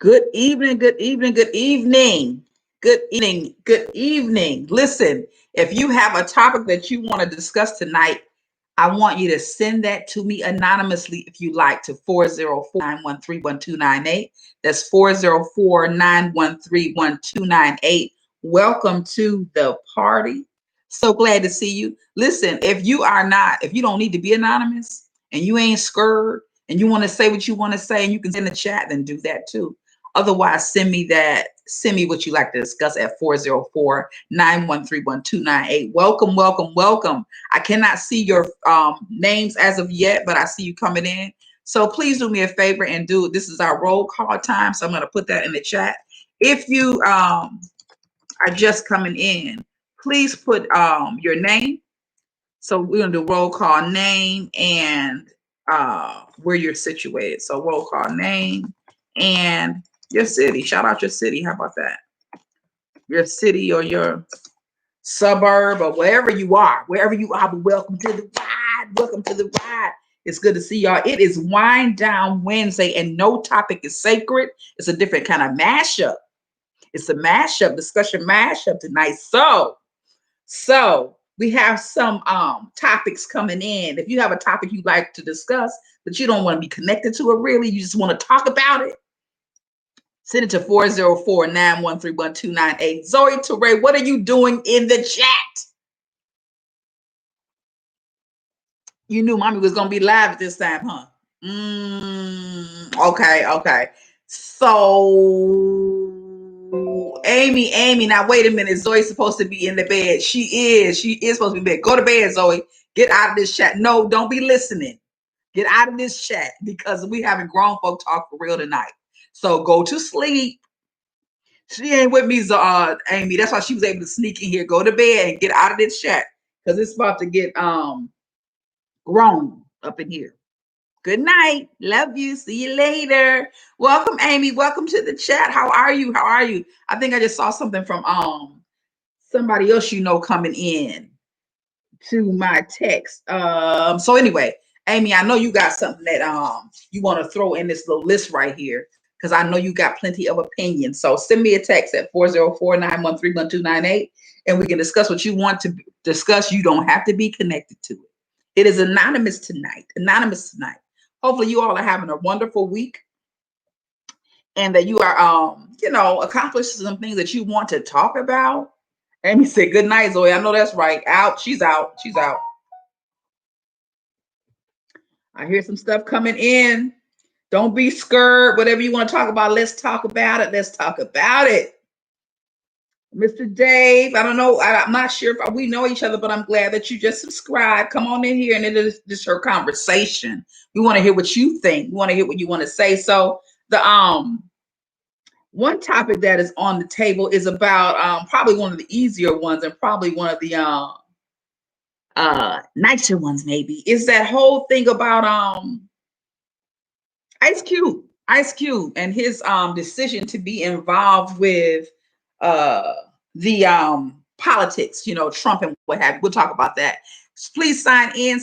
Good evening, good evening, good evening, good evening, good evening. Listen, if you have a topic that you want to discuss tonight, I want you to send that to me anonymously if you like to 404-913-1298. That's 404-913-1298. Welcome to the party. So glad to see you. Listen, if you don't need to be anonymous and you ain't scared and you want to say what you want to say and you can send the chat, then do that too. Otherwise, send me what you like to discuss at 404-913-1298. Welcome, welcome, welcome. I cannot see your names as of yet, but I see you coming in. So please do me a favor and this is our roll call time. So I'm going to put that in the chat. If you are just coming in, please put your name. So we're going to do roll call name and where you're situated. So roll call name and your city. Shout out your city. How about that? Your city or your suburb or wherever you are, but welcome to the ride. Welcome to the ride. It's good to see y'all. It is Wind Down Wednesday and no topic is sacred. It's a different kind of mashup. It's a mashup, discussion mashup tonight. So we have some topics coming in. If you have a topic you'd like to discuss, but you don't want to be connected to it really, you just want to talk about it, send it to 404-913-1298. Zoe Touray, what are you doing in the chat? You knew mommy was going to be live this time, huh? Okay. So, Amy, now wait a minute. Zoe's supposed to be in the bed. She is supposed to be in bed. Go to bed, Zoe. Get out of this chat. No, don't be listening. Get out of this chat because we having grown folk talk for real tonight. So go to sleep. She ain't with me, Amy. That's why she was able to sneak in here. Go to bed and get out of this chat because it's about to get grown up in here. Good night. Love you. See you later. Welcome, Amy. Welcome to the chat. How are you? I think I just saw something from somebody else coming in to my text. So anyway, Amy, I know you got something that you want to throw in this little list right here because I know you got plenty of opinions. So send me a text at 404-913-1298 and we can discuss what you want to discuss. You don't have to be connected to it. It is anonymous tonight. Hopefully you all are having a wonderful week and that you are, accomplishing some things that you want to talk about. Amy said, good night, Zoe. I know that's right. Out. She's out. I hear some stuff coming in. Don't be scared. Whatever you want to talk about, let's talk about it. Mr. Dave, I don't know. I'm not sure if we know each other, but I'm glad that you just subscribed. Come on in here, and it is just her conversation. We want to hear what you think. We want to hear what you want to say. So the one topic that is on the table is about probably one of the easier ones and probably one of the nicer ones maybe, is that whole thing about IceCube and his decision to be involved with the politics, Trump and what have you. We'll talk about that. Please sign in,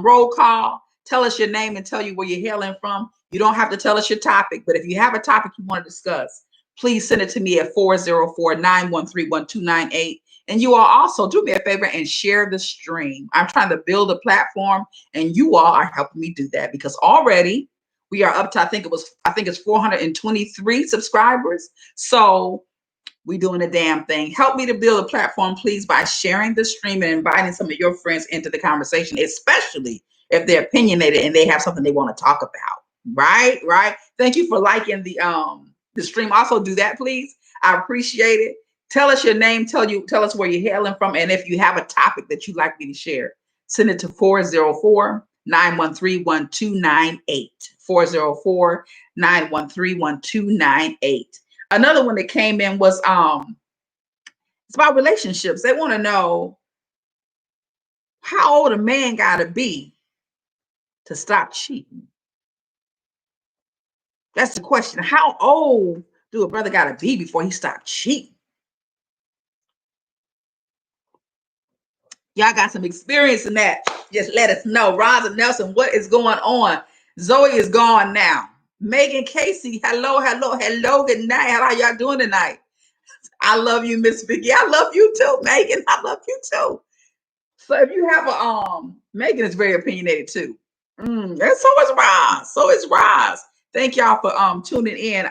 roll call, tell us your name and tell you where you're hailing from. You don't have to tell us your topic, but if you have a topic you want to discuss, please send it to me at 404-913-1298. And you all also do me a favor and share the stream. I'm trying to build a platform and you all are helping me do that because already we are up to, I think it's 423 subscribers. So we doing a damn thing. Help me to build a platform, please, by sharing the stream and inviting some of your friends into the conversation, especially if they're opinionated and they have something they want to talk about. Right. Thank you for liking the stream. Also do that, please. I appreciate it. Tell us your name. Tell us where you're hailing from. And if you have a topic that you'd like me to share, send it to 404-913-1298. 404-913-1298. Another one that came in was it's about relationships. They want to know how old a man gotta be to stop cheating. That's the question. How old do a brother gotta be before he stop cheating? Y'all got some experience in that. Just let us know. Rosa Nelson, what is going on? Zoe is gone now. Megan Casey, hello, hello, hello, good night. How are y'all doing tonight? I love you, Miss Vicky. I love you too, Megan. I love you too. So if you have a Megan is very opinionated too. And so is Roz. So is Roz. Thank y'all for tuning in.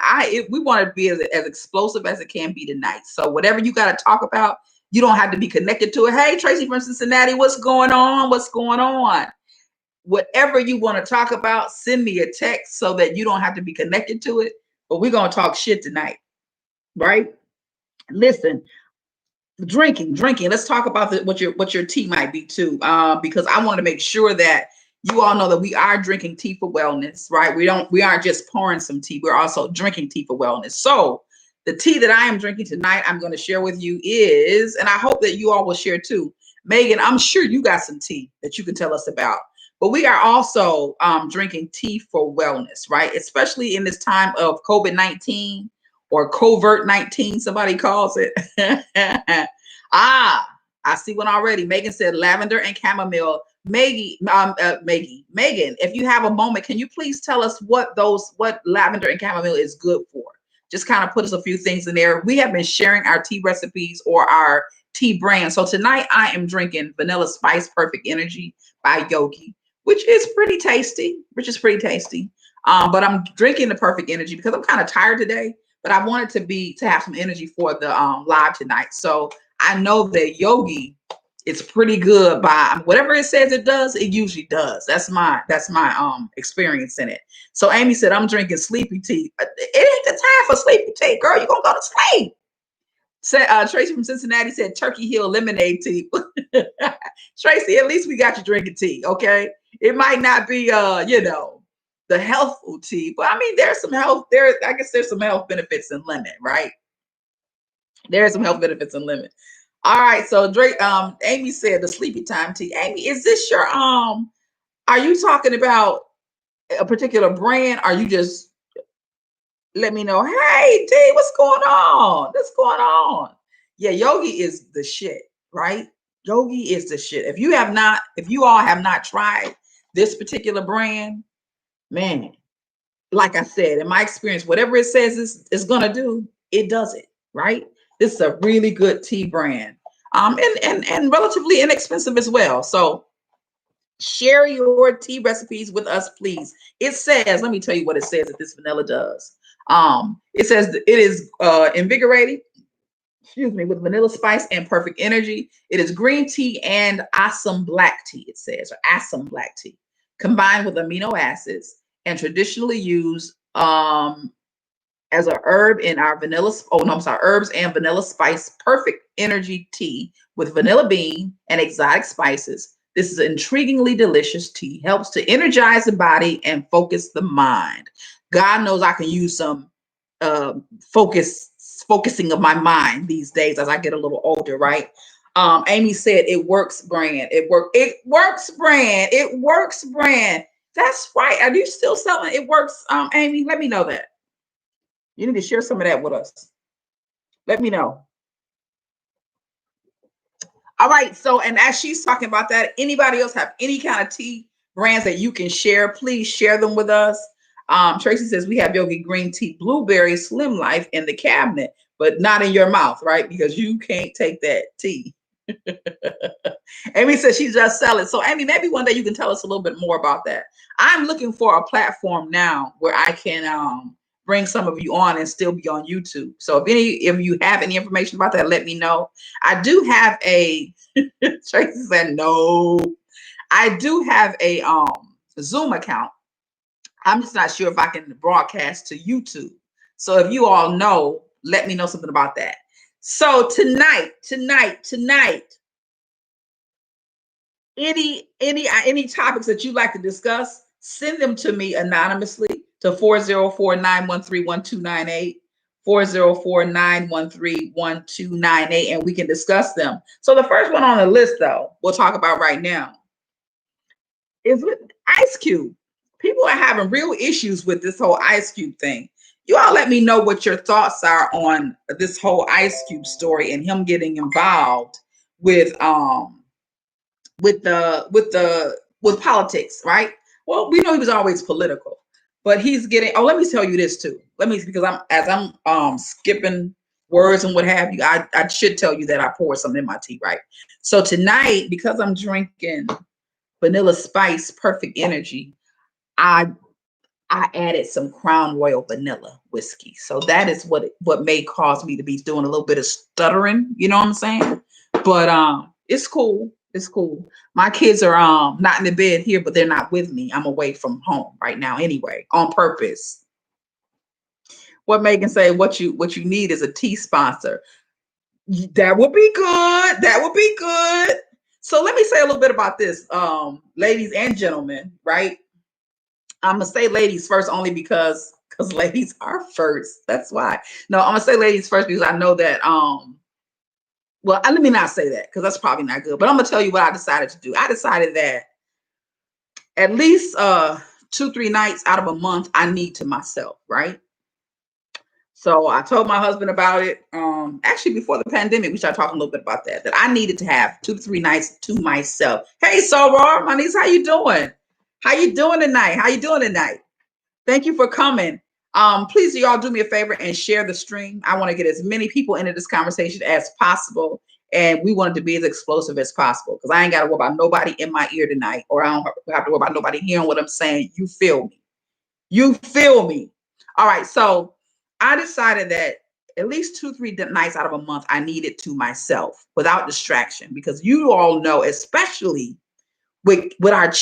We want to be as explosive as it can be tonight. So whatever you got to talk about, you don't have to be connected to it. Hey, Tracy from Cincinnati, what's going on? What's going on? Whatever you want to talk about, send me a text so that you don't have to be connected to it. But we're gonna talk shit tonight, right? Listen, drinking. Let's talk about what your tea might be too, because I want to make sure that you all know that we are drinking tea for wellness, right? We aren't just pouring some tea. We're also drinking tea for wellness. So the tea that I am drinking tonight, I'm going to share with you is, and I hope that you all will share too. Megan, I'm sure you got some tea that you can tell us about. But we are also drinking tea for wellness, right? Especially in this time of COVID-19 or covert 19, somebody calls it. I see one already. Megan said lavender and chamomile. Megan, if you have a moment, can you please tell us what lavender and chamomile is good for? Just kind of put us a few things in there. We have been sharing our tea recipes or our tea brand. So tonight I am drinking Vanilla Spice Perfect Energy by Yogi, which is pretty tasty, but I'm drinking the Perfect Energy because I'm kind of tired today, but I wanted to have some energy for the live tonight. So I know that Yogi is pretty good by whatever it says it does, it usually does. That's my experience in it. So Amy said, I'm drinking sleepy tea. It ain't the time for sleepy tea, girl. You're gonna go to sleep. Tracy from Cincinnati said Turkey Hill lemonade tea. Tracy, at least we got you drinking tea, okay? It might not be the healthful tea, but I mean there's some health there. I guess there's some health benefits in lemon, right? There's some health benefits in lemon. All right, so Drake, Amy said the sleepy time tea. Amy, is this your are you talking about a particular brand? Are you just let me know, hey D, what's going on? What's going on? Yeah, Yogi is the shit, right? Yogi is the shit. If you all have not tried this particular brand, man, like I said, in my experience, whatever it says it's gonna do, it does it, right? This is a really good tea brand. And relatively inexpensive as well. So share your tea recipes with us, please. It says, let me tell you what it says that this vanilla does. It says it is invigorating, with vanilla spice and perfect energy. It is green tea and Assam black tea, it says, or Assam black tea, combined with amino acids and traditionally used as a herb in our herbs and vanilla spice perfect energy tea with vanilla bean and exotic spices. This is intriguingly delicious tea, helps to energize the body and focus the mind. God knows I can use some focusing of my mind these days as I get a little older, right? Amy said it works brand. It works brand. That's right. Are you still selling it works, Amy? Let me know that. You need to share some of that with us. Let me know. All right. So, and as she's talking about that, anybody else have any kind of tea brands that you can share? Please share them with us. Tracy says we have Yogi Green Tea Blueberry Slim Life in the cabinet, but not in your mouth, right? Because you can't take that tea. Amy says she just selling. So, Amy, maybe one day you can tell us a little bit more about that. I'm looking for a platform now where I can bring some of you on and still be on YouTube. So if you have any information about that, let me know. I do have a Tracy said no. I do have a Zoom account. I'm just not sure if I can broadcast to YouTube. So if you all know, let me know something about that. So tonight, any topics that you'd like to discuss, send them to me anonymously to 404-913-1298, 404-913-1298, and we can discuss them. So the first one on the list, though, we'll talk about right now is with IceCube. People are having real issues with this whole IceCube thing. You all let me know what your thoughts are on this whole IceCube story and him getting involved with politics, right? Well, we know he was always political, But he's getting, oh, let me tell you this too. Because I'm skipping words and what have you, I should tell you that I poured something in my tea, right? So tonight, because I'm drinking Vanilla Spice Perfect Energy, I added some Crown Royal vanilla whiskey. So that is what may cause me to be doing a little bit of stuttering, you know what I'm saying? But it's cool. It's cool. My kids are not in the bed here, but they're not with me. I'm away from home right now anyway, on purpose. What Megan say, what you need is a tea sponsor. That would be good. That would be good. So let me say a little bit about this, ladies and gentlemen, right? I'm gonna say ladies first only because ladies are first. That's why. No, I'm gonna say ladies first because I know that well, let me not say that because that's probably not good. But I'm gonna tell you what I decided to do. I decided that at least 2-3 nights out of a month I need to myself, right? So I told my husband about it. Actually before the pandemic, we started talking a little bit about that I needed to have 2-3 nights to myself. Hey, Soror, my niece, how you doing? How you doing tonight? How you doing tonight? Thank you for coming. Please, y'all do me a favor and share the stream. I want to get as many people into this conversation as possible. And we want it to be as explosive as possible because I ain't got to worry about nobody in my ear tonight, or I don't have to worry about nobody hearing what I'm saying. You feel me? You feel me? All right. So I decided that at least 2-3 nights out of a month, I needed to myself without distraction, because you all know, especially with our,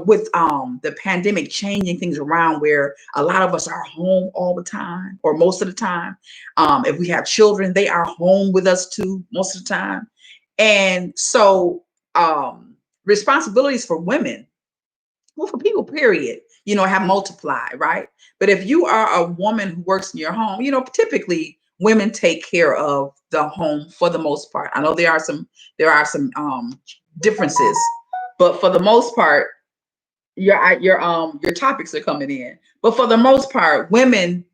with the pandemic changing things around, where a lot of us are home all the time or most of the time. If we have children, they are home with us too most of the time. And so responsibilities for women, well, for people, period, have multiplied, right? But if you are a woman who works in your home, typically women take care of the home for the most part. I know there are some differences, but for the most part, your topics are coming in. But for the most part, women,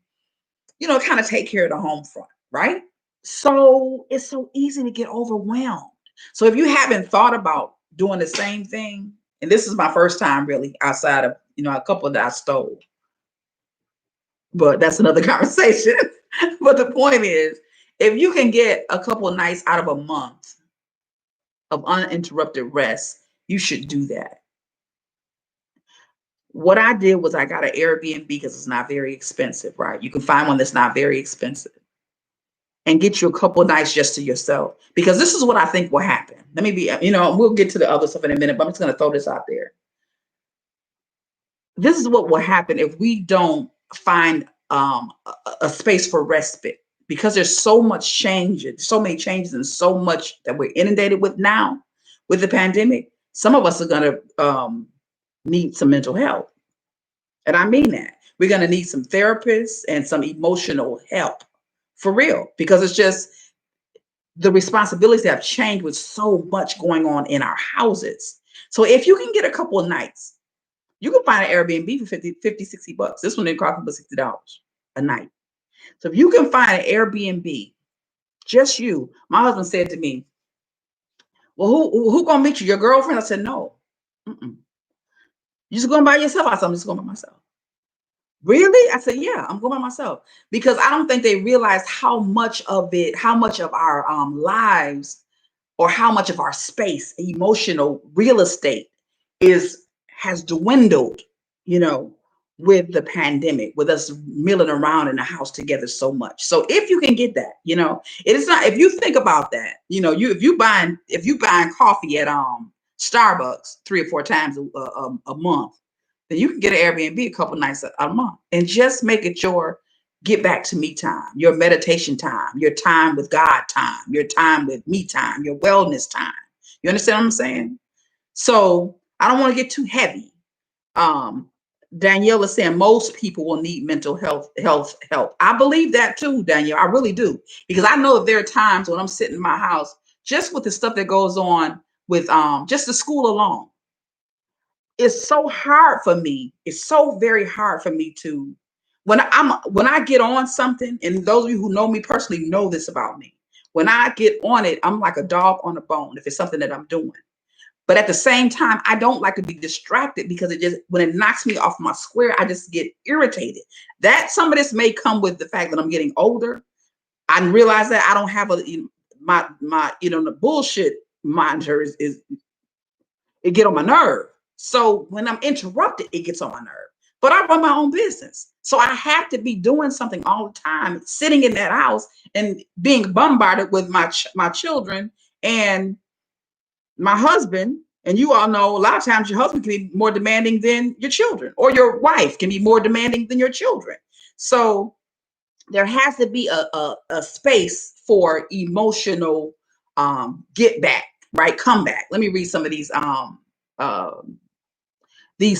kind of take care of the home front, right? So it's so easy to get overwhelmed. So if you haven't thought about doing the same thing, and this is my first time really outside of, a couple that I stole, but that's another conversation. But the point is, if you can get a couple of nights out of a month of uninterrupted rest, you should do that. What I did was I got an Airbnb because it's not very expensive, right? You can find one that's not very expensive, and get you a couple of nights just to yourself, because this is what I think will happen. Let me be, we'll get to the other stuff in a minute, but I'm just going to throw this out there. This is what will happen if we don't find a space for respite, because there's so much change, so many changes, and so much that we're inundated with now with the pandemic. Some of us are going to need some mental health. And I mean that. We're going to need some therapists and some emotional help for real, because it's just the responsibilities have changed with so much going on in our houses. So if you can get a couple of nights, you can find an Airbnb for 50, 60 bucks. This one didn't cost me $60 a night. So if you can find an Airbnb, just you, my husband said to me, well, who gonna meet you? Your girlfriend? I said, no. You just going by yourself? I said, I'm just going by myself. Really? I said, yeah, I'm going by myself, because I don't think they realize how much of our lives, or how much of our space, emotional real estate has dwindled, with the pandemic, with us milling around in the house together so much. So if you can get that, it is not, if you think about that, if you buying coffee at Starbucks 3 or 4 times a month, then you can get an Airbnb a couple nights a month, and just make it your get back to me time, your meditation time, your time with God time, your time with me time, your wellness time. You understand what I'm saying? So I don't want to get too heavy. Danielle is saying most people will need mental health help. I believe that too, Danielle. I really do, because I know that there are times when I'm sitting in my house, just with the stuff that goes on with just the school alone. It's so hard for me. It's so very hard for me to, when I get on something, and those of you who know me personally know this about me. When I get on it, I'm like a dog on a bone if it's something that I'm doing. But at the same time, I don't like to be distracted because it just, when it knocks me off my square, I just get irritated. That some of this may come with the fact that I'm getting older. I realize that I don't have my the bullshit monitor is it get on my nerve. So when I'm interrupted, it gets on my nerve. But I run my own business. So I have to be doing something all the time, sitting in that house and being bombarded with my children and my husband. And you all know a lot of times your husband can be more demanding than your children, or your wife can be more demanding than your children. So there has to be a space for emotional get back, right? Come back. Let me read some of these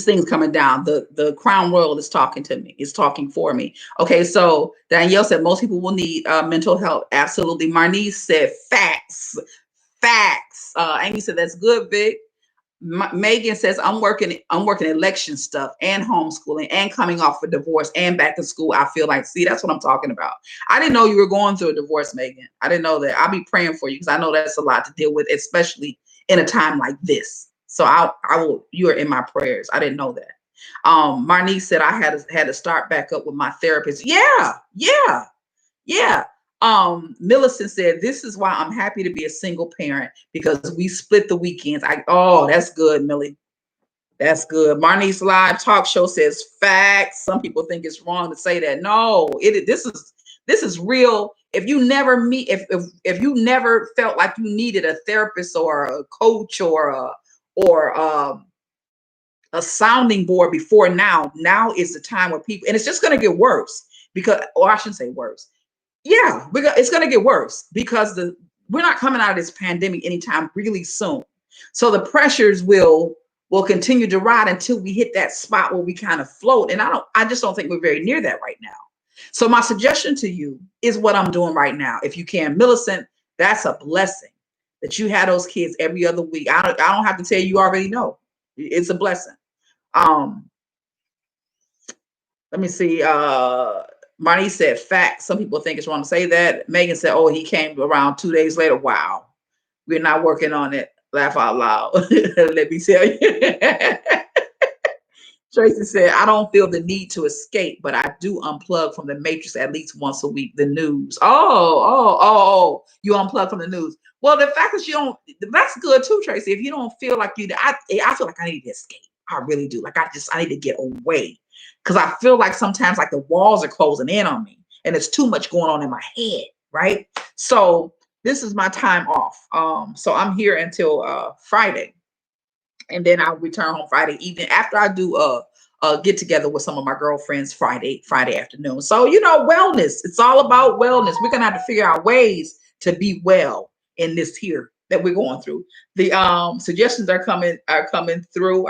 things coming down. The Crown Royal is talking to me. It's talking for me. Okay, so Danielle said most people will need mental health. Absolutely. Marnice said facts. Facts. Amy said that's good, Vic. Megan says I'm working election stuff and homeschooling and coming off a divorce and back to school. I feel like, see, that's what I'm talking about. I didn't know you were going through a divorce, Megan. I didn't know that. I'll be praying for you because I know that's a lot to deal with, especially in a time like this. So I will. You are in my prayers. I didn't know that. Marnice said I had to start back up with my therapist. Yeah. Millicent said, this is why I'm happy to be a single parent, because we split the weekends. Oh, that's good, Millie. That's good. Marnice Live Talk Show says facts. Some people think it's wrong to say that. No, this is real. If you never if you never felt like you needed a therapist or a coach or a sounding board before now is the time where people, and it's just going to get worse because, or I shouldn't say worse. Yeah, it's going to get worse because we're not coming out of this pandemic anytime really soon. So the pressures will continue to ride until we hit that spot where we kind of float. And I just don't think we're very near that right now. So my suggestion to you is what I'm doing right now. If you can, Millicent, that's a blessing that you had those kids every other week. I don't have to tell you, you already know. It's a blessing. Let me see. Marnie said facts. Some people think it's wrong to say that. Megan said, oh, he came around 2 days later. Wow. We're not working on it. Laugh out loud. Let me tell you. Tracy said, I don't feel the need to escape, but I do unplug from the matrix at least once a week. The news. Oh, you unplug from the news. Well, the fact that you don't, that's good too, Tracy. If you don't feel like I feel like I need to escape. I really do. Like I need to get away. Because I feel like sometimes like the walls are closing in on me and it's too much going on in my head, right? So this is my time off. So I'm here until Friday. And then I'll return home Friday evening after I do a get together with some of my girlfriends Friday afternoon. So, wellness. It's all about wellness. We're going to have to figure out ways to be well in this here that we're going through. The suggestions are coming through.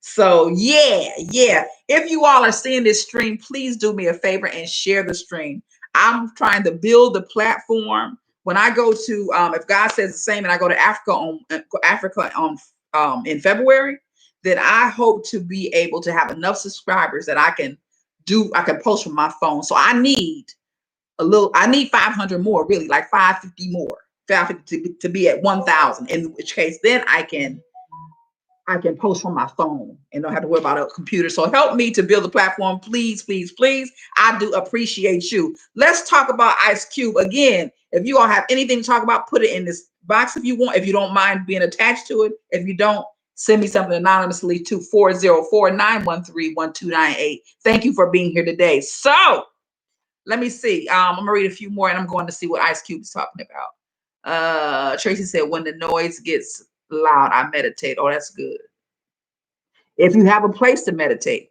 So yeah. If you all are seeing this stream, please do me a favor and share the stream. I'm trying to build the platform. When I go to, if God says the same, and I go to Africa in February, then I hope to be able to have enough subscribers that I can post from my phone. So I need 500 more, really, like 550 more, 550 to be at 1,000. In which case, then I can post from my phone and don't have to worry about a computer. So help me to build a platform, please, please, please. I do appreciate you. Let's talk about IceCube again. If you all have anything to talk about, put it in this box if you want. If you don't mind being attached to it. If you don't, send me something anonymously to 404-913-1298. Thank you for being here today. So let me see. I'm gonna read a few more and I'm going to see what IceCube is talking about. Tracy said, when the noise gets loud, I meditate. Oh, that's good. If you have a place to meditate.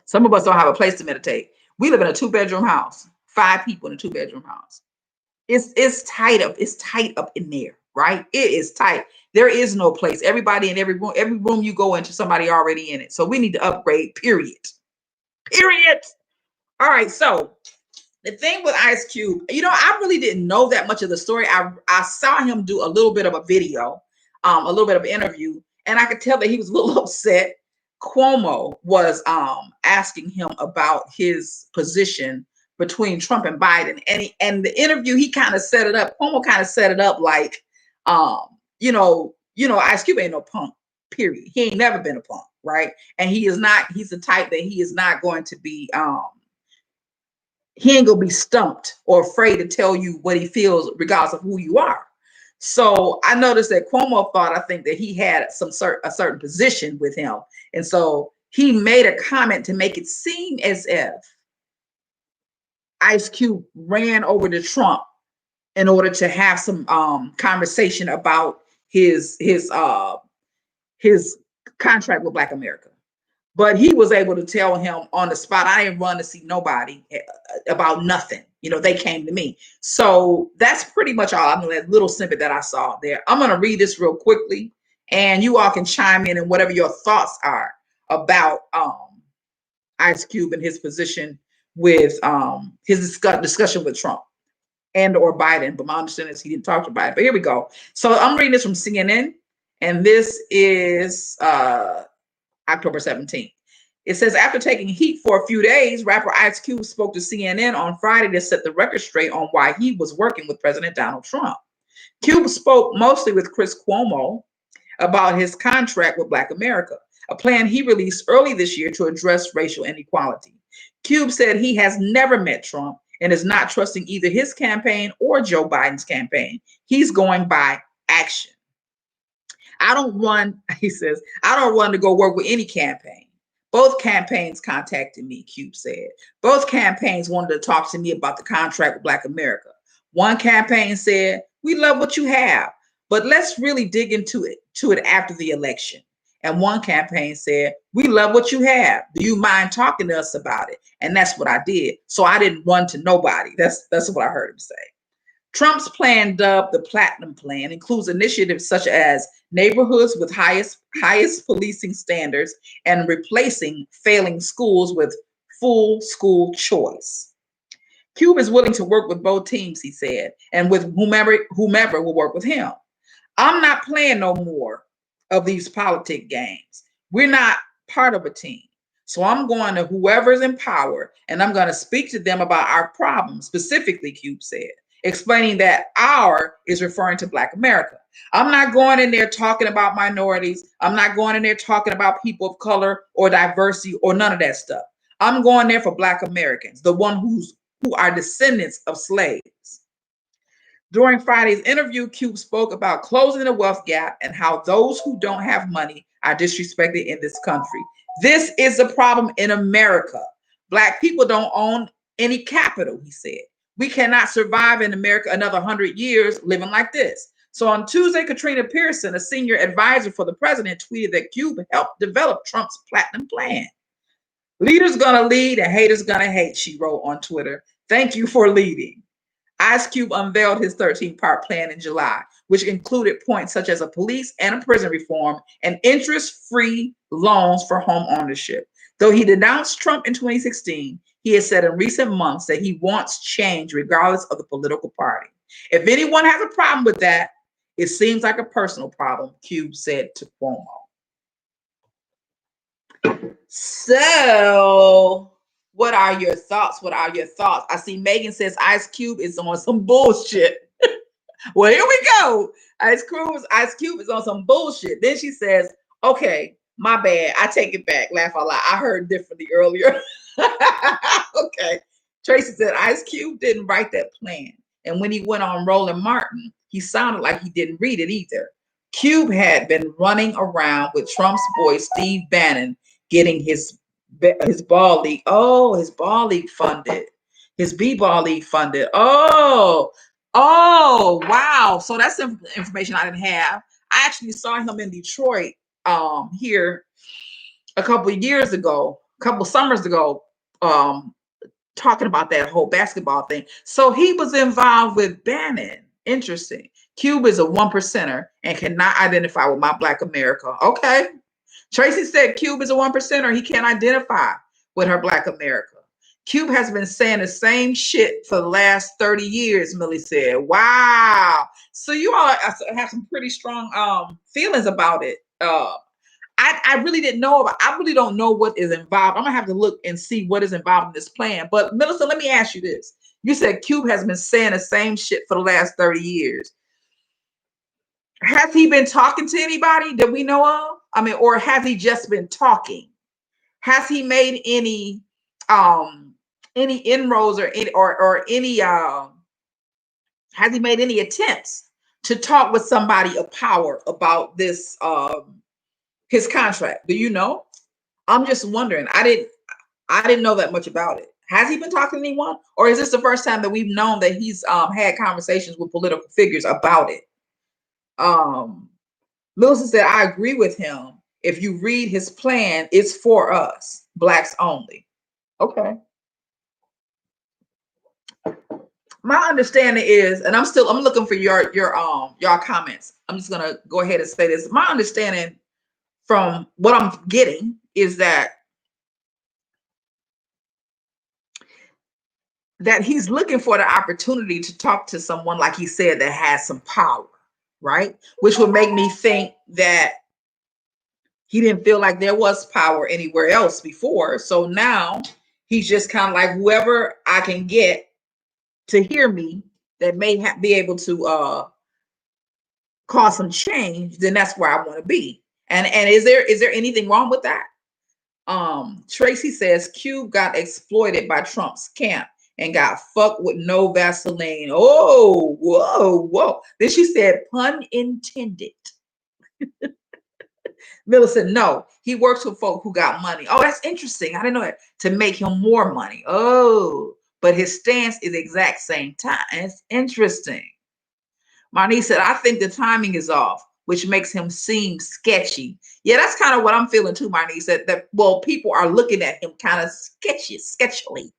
Some of us don't have a place to meditate. We live in a 2-bedroom house, 5 people in a 2-bedroom house. It's tight up. It's tight up in there, right? It is tight. There is no place. Everybody in every room you go into, somebody already in it. So we need to upgrade, period. All right. So the thing with IceCube, I really didn't know that much of the story. I saw him do a little bit of a video, a little bit of an interview, and I could tell that he was a little upset. Cuomo was asking him about his position between Trump and Biden, and the interview, he kind of set it up. Cuomo kind of set it up like Ice Cube ain't no punk, period. He ain't never been a punk, right? And he's the type that he is not going to be, he ain't gonna be stumped or afraid to tell you what he feels regardless of who you are. So I noticed that Cuomo thought, I think, that he had a certain position with him. And so he made a comment to make it seem as if Ice Cube ran over to Trump in order to have some conversation about his contract with Black America. But he was able to tell him on the spot, I didn't run to see nobody about nothing. They came to me. So that's pretty much all. I know that little snippet that I saw there. I'm going to read this real quickly, and you all can chime in and whatever your thoughts are about Ice Cube and his position with his discussion with Trump and or Biden. But my understanding is he didn't talk to Biden. But here we go. So I'm reading this from CNN, and this is October 17th. It says, after taking heat for a few days, rapper Ice Cube spoke to CNN on Friday to set the record straight on why he was working with President Donald Trump. Cube spoke mostly with Chris Cuomo about his contract with Black America, a plan he released early this year to address racial inequality. Cube said he has never met Trump and is not trusting either his campaign or Joe Biden's campaign. He's going by action. He says, I don't run to go work with any campaign. Both campaigns contacted me, Cube said. Both campaigns wanted to talk to me about the contract with Black America. One campaign said, we love what you have, but let's really dig into it after the election. And one campaign said, we love what you have. Do you mind talking to us about it? And that's what I did. So I didn't run to nobody. That's what I heard him say. Trump's plan, dubbed the Platinum Plan, includes initiatives such as neighborhoods with highest policing standards and replacing failing schools with full school choice. Cube is willing to work with both teams, he said, and with whomever will work with him. I'm not playing no more of these politic games. We're not part of a team. So I'm going to whoever's in power, and I'm going to speak to them about our problems, specifically, Cube said, explaining that our is referring to Black America. I'm not going in there talking about minorities. I'm not going in there talking about people of color or diversity or none of that stuff. I'm going there for Black Americans, the one who are descendants of slaves. During Friday's interview, Cube spoke about closing the wealth gap and how those who don't have money are disrespected in this country. This is a problem in America. Black people don't own any capital, he said. We cannot survive in America another 100 years living like this. So on Tuesday, Katrina Pearson, a senior advisor for the president, tweeted that Cube helped develop Trump's Platinum Plan. Leaders gonna lead and haters gonna hate, she wrote on Twitter. Thank you for leading. Ice Cube unveiled his 13-part plan in July, which included points such as a police and a prison reform and interest-free loans for home ownership. Though he denounced Trump in 2016, he has said in recent months that he wants change regardless of the political party. If anyone has a problem with that, it seems like a personal problem, Cube said to Cuomo. So, what are your thoughts? What are your thoughts? I see Megan says Ice Cube is on some bullshit. Well, here we go. Ice Cube is on some bullshit. Then she says, okay, my bad. I take it back. Laugh out loud. I heard differently earlier. Okay. Tracy said Ice Cube didn't write that plan. And when he went on Roland Martin, he sounded like he didn't read it either. Cube had been running around with Trump's boy, Steve Bannon, getting his ball league. Oh, his ball league funded. His B-ball league funded. Oh, wow. So that's information I didn't have. I actually saw him in Detroit here a couple summers ago, talking about that whole basketball thing. So he was involved with Bannon. Interesting. Cube is a 1%er and cannot identify with my Black America. Okay. Tracy said Cube is a 1%er. He can't identify with her Black America. Cube has been saying the same shit for the last 30 years, Millie said. Wow. So you all have some pretty strong feelings about it. I really didn't know about. I really don't know what is involved. I'm gonna have to look and see what is involved in this plan. But Melissa, let me ask you this. You said Cube has been saying the same shit for the last 30 years. Has he been talking to anybody that we know of? I mean, or has he just been talking? Has he made any inroads or any has he made any attempts to talk with somebody of power about this his contract? Do you know? I'm just wondering. I didn't know that much about it. Has he been talking to anyone, or is this the first time that we've known that he's had conversations with political figures about it? Millicent said, I agree with him. If you read his plan, it's for us, blacks only. Okay. My understanding is, and I'm looking for your comments. I'm just gonna go ahead and say this. My understanding from what I'm getting is that he's looking for the opportunity to talk to someone, like he said, that has some power, right? Which would make me think that he didn't feel like there was power anywhere else before. So now he's just kind of like, whoever I can get to hear me that may be able to cause some change, then that's where I want to be. And is there anything wrong with that? Tracy says Cube got exploited by Trump's camp and got fucked with no Vaseline. Oh, whoa. Then she said, pun intended. Miller said, no, he works with folk who got money. Oh, that's interesting. I didn't know that. To make him more money. Oh, but his stance is the exact same time. It's interesting. Marnie said, I think the timing is off, which makes him seem sketchy. Yeah, that's kind of what I'm feeling too, Marnie said that, well, people are looking at him kind of sketchily.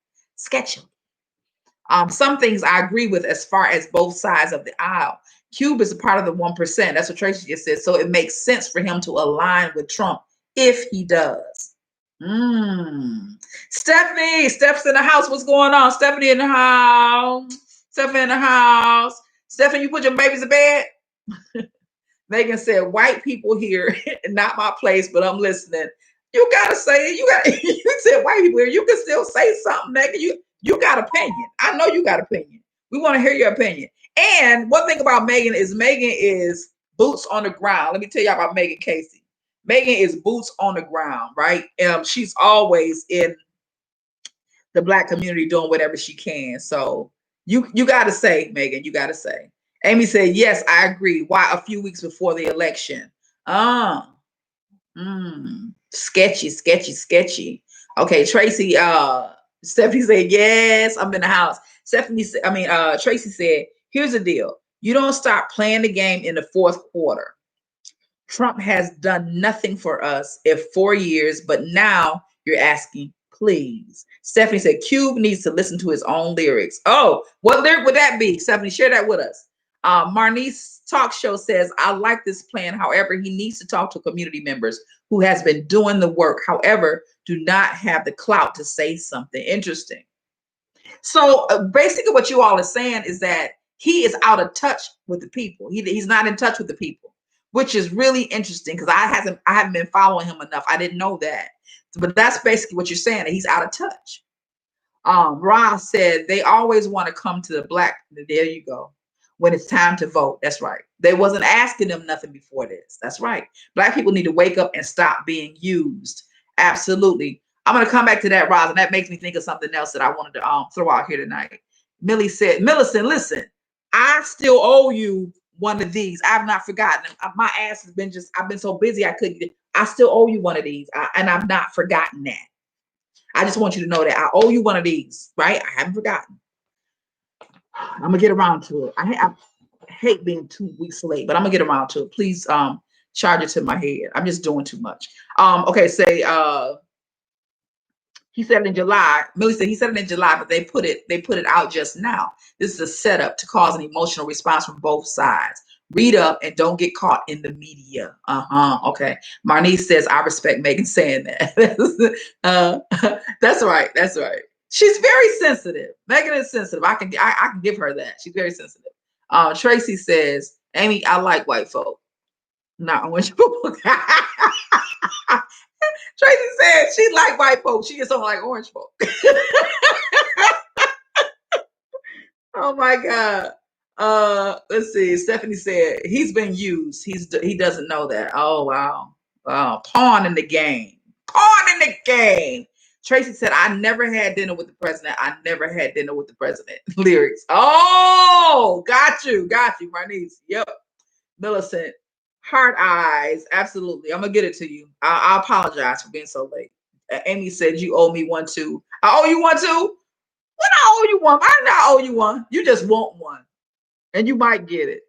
Some things I agree with as far as both sides of the aisle. Cube is a part of the 1%. That's what Tracy just said. So it makes sense for him to align with Trump if he does. Steph's in the house. What's going on? Stephanie in the house. Stephanie in the house. Stephanie, you put your babies to bed? Megan said, white people here, not my place, but I'm listening. You gotta say it. You said white people here. You can still say something, Megan. You got opinion. I know you got opinion. We want to hear your opinion. And one thing about Megan is boots on the ground. Let me tell you about Megan Casey. Megan is boots on the ground, right? She's always in the black community doing whatever she can. So you got to say, Megan, you got to say. Amy said, yes, I agree. Why a few weeks before the election? Sketchy. Okay, Tracy, Stephanie said, yes, I'm in the house. Tracy said, here's the deal. You don't stop playing the game in the fourth quarter. Trump has done nothing for us in 4 years, but now you're asking, please. Stephanie said, Cube needs to listen to his own lyrics. Oh, what lyric would that be? Stephanie, share that with us. Marnice Talk Show says, I like this plan. However, he needs to talk to community members who has been doing the work. However, do not have the clout to say something interesting. So basically what you all are saying is that he is out of touch with the people. He's not in touch with the people, which is really interesting because I haven't been following him enough. I didn't know that. But that's basically what you're saying, that he's out of touch. Ross said they always want to come to the black. There you go. When it's time to vote. That's right. They wasn't asking them nothing before this. That's right. Black people need to wake up and stop being used. Absolutely. I'm going to come back to that, Roz, and that makes me think of something else that I wanted to throw out here tonight. Millie said, Millicent, listen, I still owe you one of these. I've not forgotten. My ass has been I've been so busy I still owe you one of these, and I've not forgotten that. I just want you to know that I owe you one of these, right? I haven't forgotten. I'm gonna get around to it. I hate being 2 weeks late, but I'm gonna get around to it. Please charge it to my head. I'm just doing too much. Okay, say he said it in July. Millie said he said it in July, but they put it out just now. This is a setup to cause an emotional response from both sides. Read up and don't get caught in the media. Okay. Marnice says, I respect Megan saying that. That's right. That's right. She's very sensitive. Megan is sensitive. I can give her that. She's very sensitive. Tracy says, Amy, I like white folk. Not orange folk. Tracy said she like white folk. She just don't like orange folk. Oh my God. Let's see. Stephanie said he's been used. He doesn't know that. Oh wow. Wow. Pawn in the game. Pawn in the game. Tracy said, I never had dinner with the president. I never had dinner with the president. Lyrics. Oh, got you. Got you, Marnice. Yep. Millicent. Heart eyes. Absolutely. I'm gonna get it to you. I apologize for being so late. Amy said you owe me one too. I owe you one too? When I owe you one, I not owe you one. You just want one. And you might get it.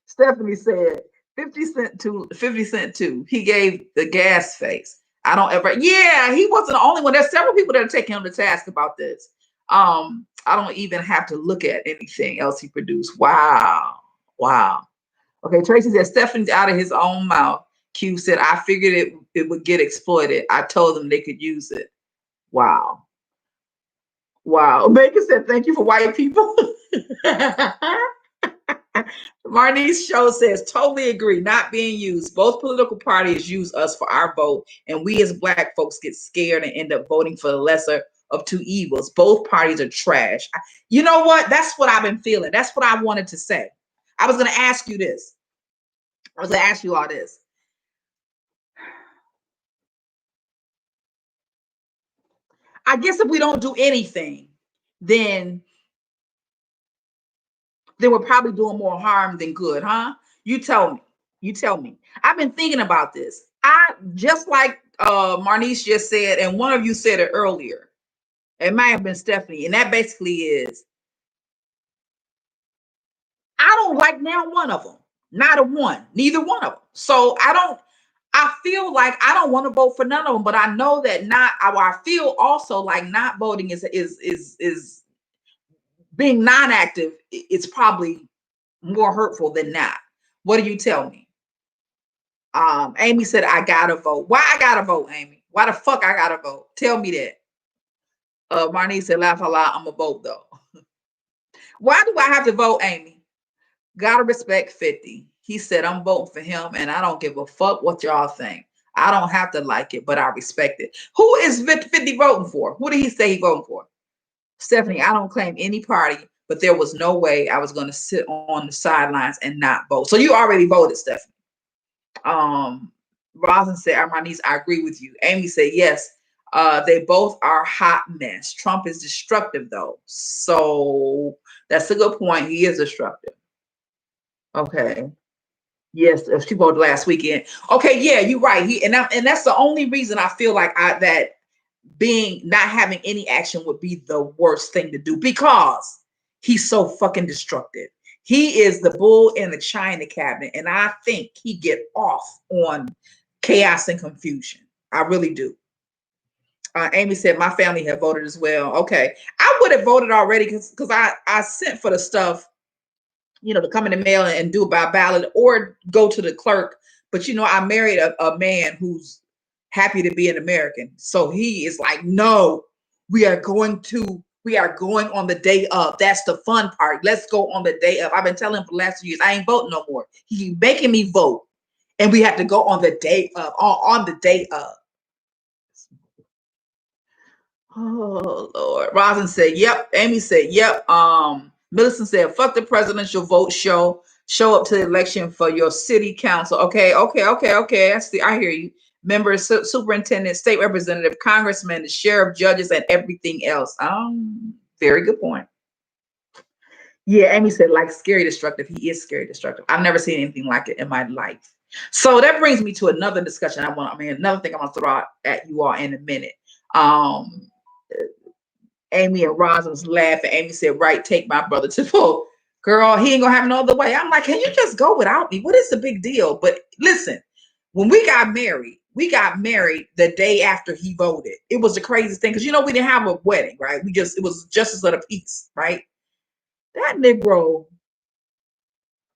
Stephanie said 50 cent to 50 cent too. He gave the gas face. I don't ever, yeah, he wasn't the only one. There's several people that are taking him to task about this. I don't even have to look at anything else he produced. Wow. Wow. Okay, Tracy said Stephanie's out of his own mouth. Q said, I figured it would get exploited. I told them they could use it. Wow. Wow. Megan said, thank you for white people. Marnice Show says, totally agree, not being used. Both political parties use us for our vote, and we as Black folks get scared and end up voting for the lesser of two evils. Both parties are trash. You know what? That's what I've been feeling. That's what I wanted to say. I was going to ask you this. I was going to ask you all this. I guess if we don't do anything, then we're probably doing more harm than good, huh? You tell me. You tell me. I've been thinking about this. I just like Marnice just said, and one of you said it earlier. It might have been Stephanie, and that basically is, I don't like now one of them. Not a one. Neither one of them. So I feel like I don't want to vote for none of them, but I know that I feel also like not voting is being non-active. It's probably more hurtful than not. What do you tell me? Amy said, I gotta vote. Why I gotta vote, Amy? Why the fuck I gotta vote? Tell me that. Marnie said, laugh a lot. I'm gonna vote though. Why do I have to vote, Amy? Gotta respect 50. He said, I'm voting for him and I don't give a fuck what y'all think. I don't have to like it, but I respect it. Who is 50 voting for? Who did he say he voting for? Stephanie, I don't claim any party, but there was no way I was going to sit on the sidelines and not vote. So you already voted, Stephanie. Rosin said, my niece, I agree with you. Amy said, yes, they both are hot mess. Trump is destructive, though. So that's a good point. He is destructive. Okay. Yes, she voted last weekend. Okay, yeah, you're right. And that's the only reason I feel like that being not having any action would be the worst thing to do, because he's so fucking destructive. He is the bull in the china cabinet, and I think he get off on chaos and confusion. I really do. Amy said my family had voted as well. Okay, I would have voted already because I sent for the stuff, to come in the mail and do it by ballot or go to the clerk. But I married a man who's happy to be an American. So he is like, no, we are going on the day of. That's the fun part. Let's go on the day of. I've been telling him for the last 2 years, I ain't voting no more. He's making me vote. And we have to go on the day of, on the day of. Oh, Lord. Rosin said, yep. Amy said, yep. Millicent said, fuck the presidential vote show. Show up to the election for your city council. Okay. I hear you. Members, superintendent, state representative, congressman, the sheriff, judges, and everything else. Very good point. Yeah, Amy said, like, scary destructive. He is scary destructive. I've never seen anything like it in my life. So that brings me to another discussion another thing I'm gonna throw out at you all in a minute. Amy and Rosin's laughing. Amy said, right, take my brother to vote. Girl, he ain't gonna have no other way. I'm like, can you just go without me? What is the big deal? But listen, when we got married the day after he voted. It was the craziest thing because we didn't have a wedding, right? It was justice of the peace, right? That Negro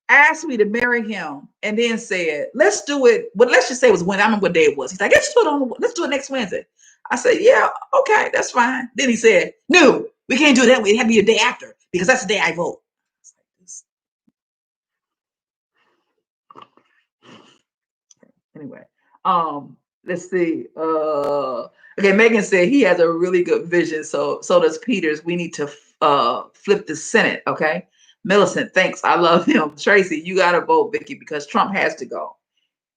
asked me to marry him and then said, let's do it. But let's just say it was when I remember what day it was. He's like, let's do it next Wednesday. I said, yeah, okay, that's fine. Then he said, no, we can't do that. It had to be a day after because that's the day I vote. Anyway, let's see. Okay, Megan said he has a really good vision. So does Peters. We need to flip the Senate. Okay. Millicent, thanks. I love him. Tracy, you got to vote, Vicky, because Trump has to go.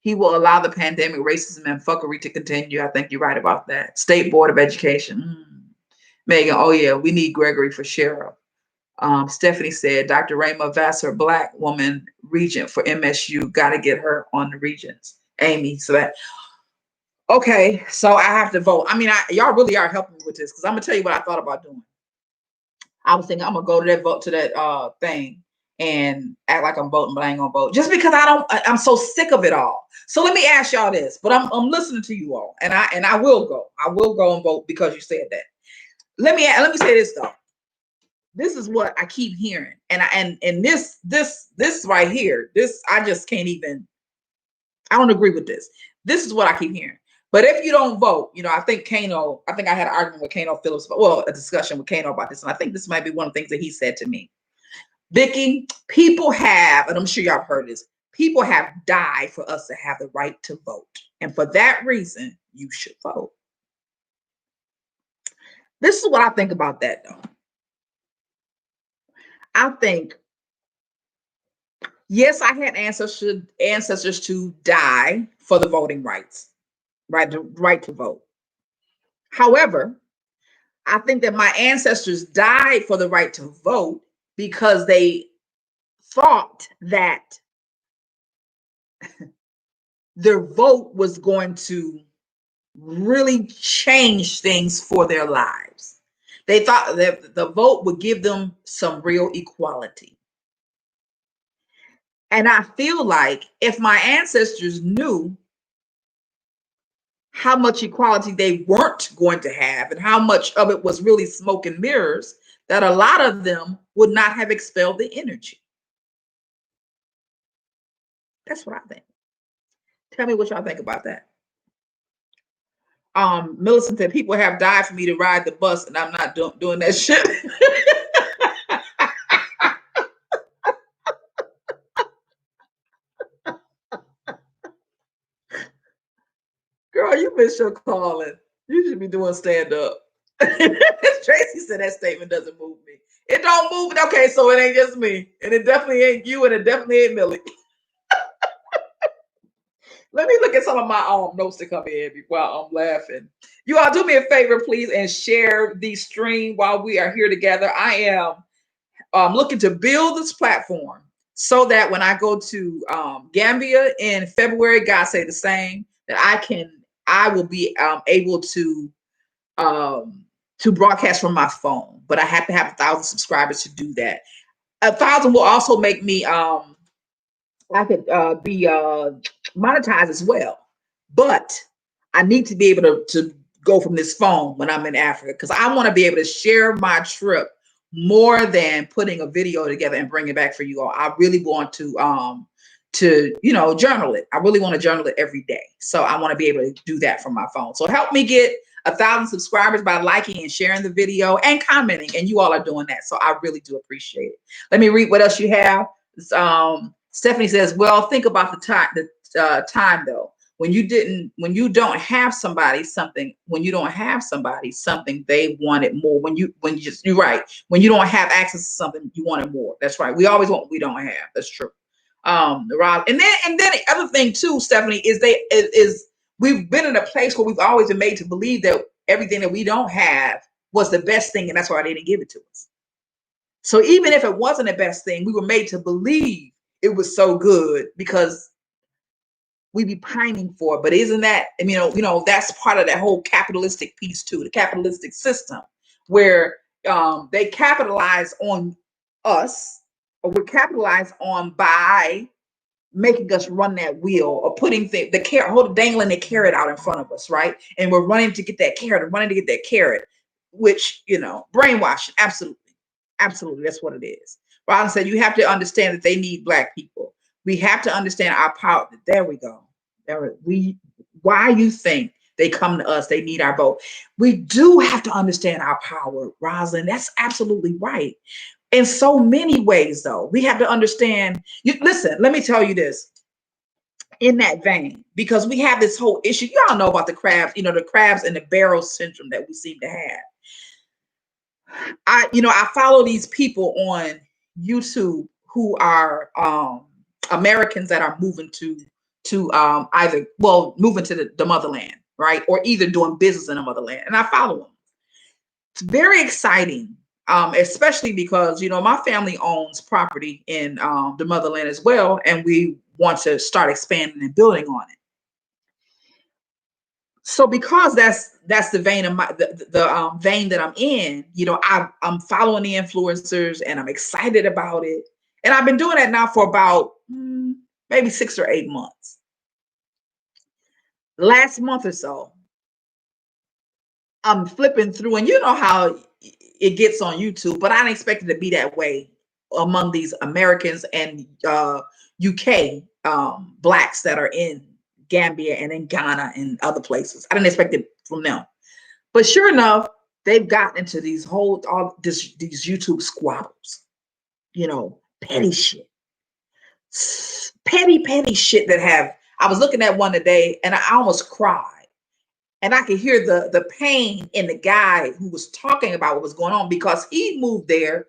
He will allow the pandemic, racism, and fuckery to continue. I think you're right about that. State Board of Education. Megan, oh yeah, we need Gregory for sheriff. Stephanie said, Dr. Rayma Vassar, Black woman regent for MSU. Got to get her on the regents. Amy, so that. Okay, so I have to vote. I mean, y'all really are helping me with this because I'm gonna tell you what I thought about doing. I was thinking I'm gonna go to that vote to that thing and act like I'm voting, but I ain't gonna vote just because I'm so sick of it all. So let me ask y'all this, but I'm listening to you all, and I will go. I will go and vote because you said that. Let me say this though. This is what I keep hearing, and this right here, this I just can't even. I don't agree with this. This is what I keep hearing. But if you don't vote, you know, I think I had an argument with Kano Phillips, well, a discussion with Kano about this. And I think this might be one of the things that he said to me. Vicky, people have, and I'm sure y'all have heard this, people have died for us to have the right to vote. And for that reason, you should vote. This is what I think about that, though. I think, yes, I had ancestors to die for the voting rights. Right to vote. However, I think that my ancestors died for the right to vote because they thought that their vote was going to really change things for their lives. They thought that the vote would give them some real equality. And I feel like if my ancestors knew how much equality they weren't going to have and how much of it was really smoke and mirrors, that a lot of them would not have expelled the energy. That's what I think. Tell me what y'all think about that. Millicent said, people have died for me to ride the bus and I'm not doing that shit. Girl, you missed your calling. You should be doing stand-up. Tracy said that statement doesn't move me. It don't move it. Okay, so it ain't just me. And it definitely ain't you, and it definitely ain't Millie. Let me look at some of my notes to come in while I'm laughing. You all do me a favor, please, and share the stream while we are here together. I am looking to build this platform so that when I go to Gambia in February, God say the same, that I will be able to broadcast from my phone. But I have to have 1,000 subscribers to do that. 1,000 will also make me I could be monetized as well, but I need to be able to go from this phone when I'm in Africa because I want to be able to share my trip more than putting a video together and bring it back for you all. I really want to journal it. I really want to journal it every day. So I want to be able to do that from my phone. So help me get 1,000 subscribers by liking and sharing the video and commenting, and you all are doing that. So I really do appreciate it. Let me read what else you have. Stephanie says, well, think about the time though, when you don't have somebody something, they wanted more. You're right. When you don't have access to something, you wanted more. That's right. We always want what we don't have. That's true. And then the other thing too, Stephanie, is we've been in a place where we've always been made to believe that everything that we don't have was the best thing, and that's why they didn't give it to us. So even if it wasn't the best thing, we were made to believe it was so good because we be pining for it. But isn't that, that's part of that whole capitalistic piece too, the capitalistic system, where they capitalize on us, or we're capitalized on by making us run that wheel, or putting dangling the carrot out in front of us, right? And we're running to get that carrot, which, brainwashing, absolutely. Absolutely, that's what it is. Ron said, you have to understand that they need Black people. We have to understand our power. There we go. Why you think they come to us, they need our vote. We do have to understand our power, Rosalind. That's absolutely right. In so many ways, though, we have to understand. Listen, let me tell you this. In that vein, because we have this whole issue. Y'all know about the crabs, the crabs and the barrel syndrome that we seem to have. I follow these people on YouTube who are Americans that are moving to either moving to the motherland, right, or either doing business in the motherland, and I follow them. It's very exciting, especially because my family owns property in the motherland as well, and we want to start expanding and building on it. So because that's the vein of the vein that I'm in, I'm following the influencers and I'm excited about it, and I've been doing that now for about maybe 6 or 8 months. Last month or so, I'm flipping through, and you know how it gets on YouTube, but I didn't expect it to be that way among these Americans and UK blacks that are in Gambia and in Ghana and other places. I didn't expect it from them. But sure enough, they've gotten into these these YouTube squabbles, petty shit. Petty shit I was looking at one today and I almost cried. And I could hear the pain in the guy who was talking about what was going on, because he moved there,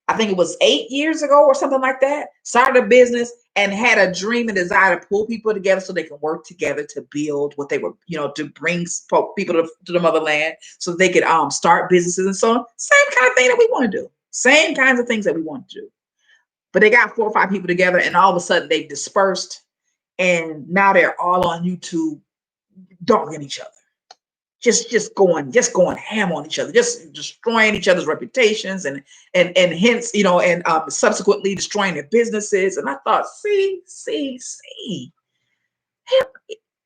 I think it was 8 years ago or something like that, started a business and had a dream and desire to pull people together so they can work together to build what they were, to bring people to the motherland so they could start businesses and so on. Same kind of thing that we want to do. Same kinds of things that we want to do. But they got 4 or 5 people together and all of a sudden they dispersed, and now they're all on YouTube dogging each other. Just going ham on each other, just destroying each other's reputations and hence, and subsequently destroying their businesses. And I thought, see,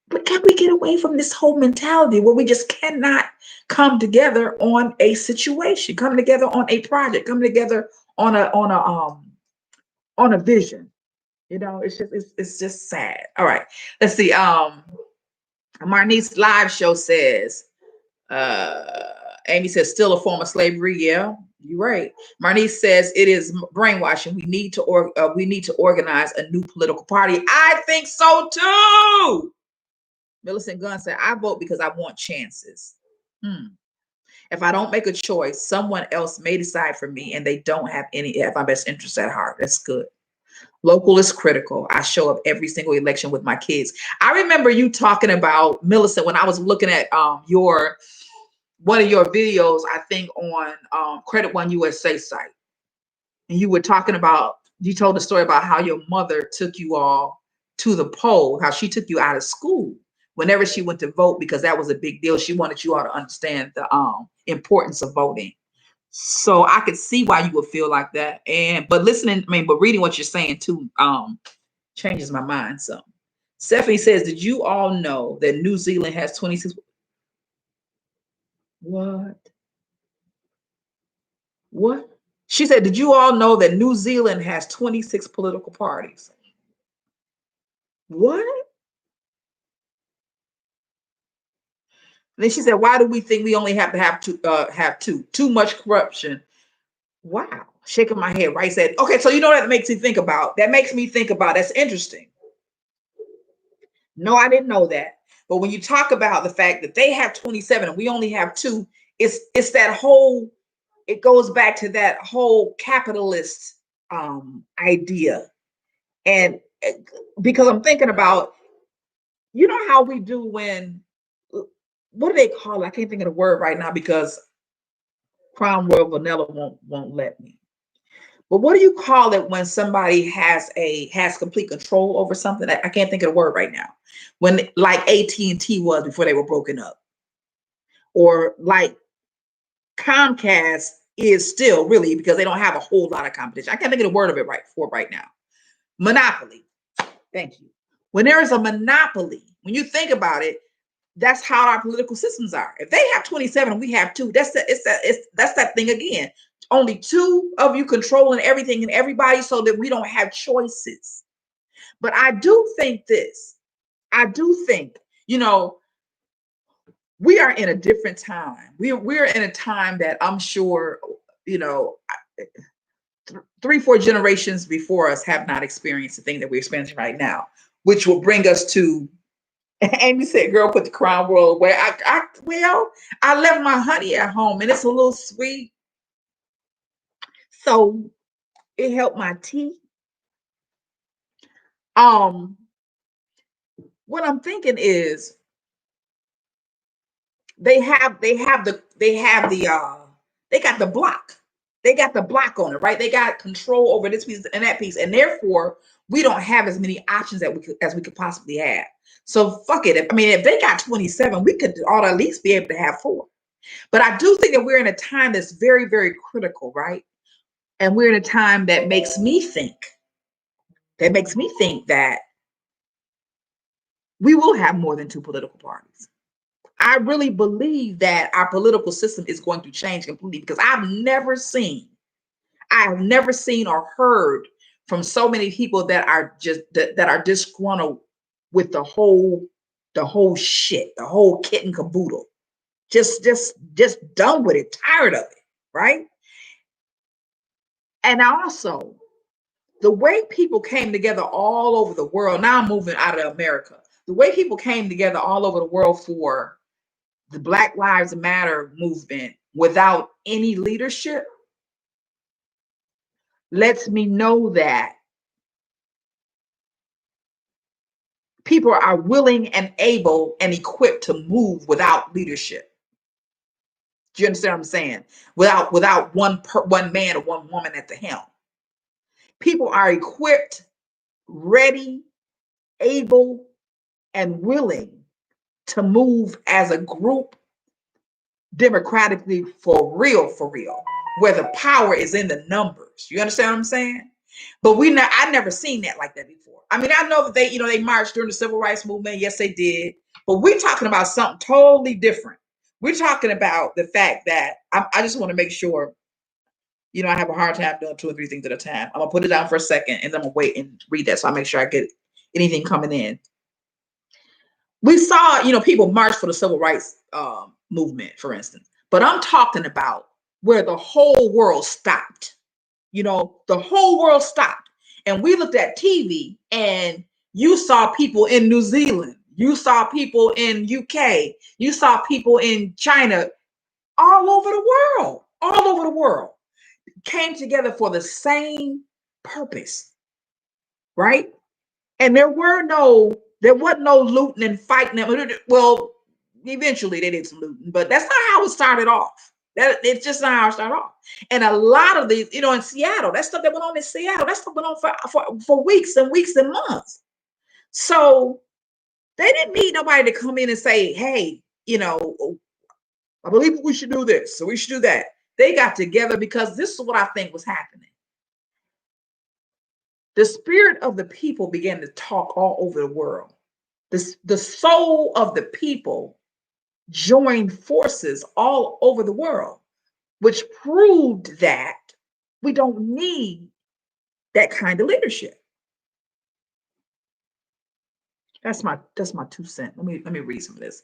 but can we get away from this whole mentality where we just cannot come together on a situation, come together on a project, come together on a vision? It's just sad. All right, let's see. Marnice live show says, Amy says, still a form of slavery. Yeah, you're right. Marnice says it is brainwashing. We need to organize a new political party. I think so too. Millicent Gunn said, I vote because I want chances. If I don't make a choice, someone else may decide for me, and they don't have my best interests at heart. That's good. Local is critical. I show up every single election with my kids. I remember you talking about, Millicent, when I was looking at one of your videos, I think on Credit One USA site. And you were talking about, you told the story about how your mother took you all to the poll, how she took you out of school whenever she went to vote, because that was a big deal. She wanted you all to understand the importance of voting. So I could see why you would feel like that. But reading what you're saying too changes my mind some. Stephanie says, did you all know that New Zealand has 26? What? She said, did you all know that New Zealand has 26 political parties? What? And then she said, why do we think we only have to have two? Too much corruption. Wow. Shaking my head, right? Said, okay, so that makes me think about. That's interesting. No, I didn't know that. But when you talk about the fact that they have 27 and we only have 2, it's that whole, it goes back to that whole capitalist idea. And because I'm thinking about, how we do when, what do they call it? I can't think of the word right now because Crown Royal Vanilla won't let me. But what do you call it when somebody has complete control over something? I can't think of the word right now. When, like AT&T was before they were broken up, or like Comcast is still, really, because they don't have a whole lot of competition. I can't think of the word of it right now. Monopoly. Thank you. When there is a monopoly, when you think about it, that's how our political systems are. If they have 27 and we have 2, that's that thing again. Only 2 of you controlling everything and everybody, so that we don't have choices. But I do think this. I do think, we are in a different time. We're in a time that I'm sure, 3-4 generations before us have not experienced the thing that we're experiencing right now, which will bring us to. Amy said, girl, put the Crown Royal away. I left my honey at home and it's a little sweet. So It helped my teeth. What I'm thinking is they got the block. They got the block on it, right? They got control over this piece and that piece, and therefore we don't have as many options as we could possibly have. So fuck it. If they got 27, we could ought to at least be able to have 4. But I do think that we're in a time that's very, very critical, right? And we're in a time that makes me think that we will have more than 2 political parties. I really believe that our political system is going to change completely, because I have never seen or heard from so many people that are disgruntled with the whole shit, the whole kit and caboodle. Just done with it, tired of it, right? And also, the way people came together all over the world, now I'm moving out of America, the way people came together all over the world for the Black Lives Matter movement without any leadership lets me know that people are willing and able and equipped to move without leadership. Do you understand what I'm saying? Without one man or one woman at the helm. People are equipped, ready, able, and willing to move as a group democratically, for real, where the power is in the numbers. You understand what I'm saying? But I never seen that like that before. I know that they marched during the civil rights movement. Yes, they did. But we're talking about something totally different. We're talking about the fact that I just want to make sure, I have a hard time doing 2 or 3 things at a time. I'm gonna put it down for a second and then I'm gonna wait and read that, so I make sure I get anything coming in. We saw, people march for the civil rights movement, for instance. But I'm talking about where the whole world stopped. The whole world stopped. And we looked at TV and you saw people in New Zealand. You saw people in UK. You saw people in China, all over the world, came together for the same purpose, right? And there wasn't no looting and fighting. Well, eventually they did some looting, but that's not how it started off. It's just not how it started off. And a lot of these, in Seattle, that stuff that went on in Seattle, that stuff went on for weeks and weeks and months. So they didn't need nobody to come in and say, hey, I believe we should do this, so we should do that. They got together because this is what I think was happening. The spirit of the people began to talk all over the world. The soul of the people joined forces all over the world, which proved that we don't need that kind of leadership. That's my 2 cents. Let me read some of this.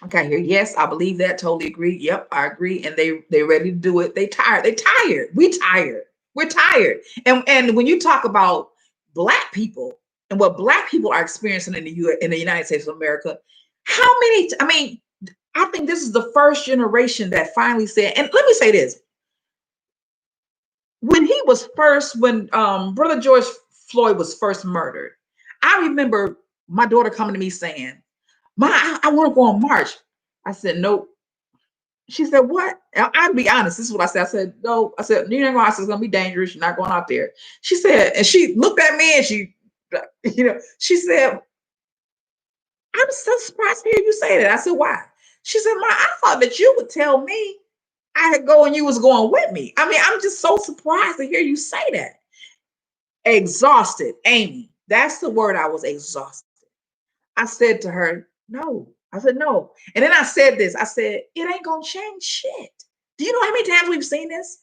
Okay, here. Yes, I believe that. Totally agree. Yep, I agree. And they ready to do it. They tired. They tired. We tired. We're tired. And when you talk about Black people and what Black people are experiencing in the United States of America, how many? I think this is the first generation that finally said. And let me say this: when Brother George Floyd was first murdered, I remember my daughter coming to me saying, "Ma, I want to go on march." I said, "Nope." She said, "What?" I'll be honest. This is what I said. I said, "No." I said, "You're not going. It's going to be dangerous. You're not going out there." She said, and she looked at me and she said, "I'm so surprised to hear you say that." I said, "Why?" She said, "Ma, I thought that you would tell me I could go and you was going with me. I'm just so surprised to hear you say that." Exhausted, Amy. That's the word. I was exhausted. I said to her, "No." I said, "No." And then I said this. I said, "It ain't going to change shit." Do you know how many times we've seen this?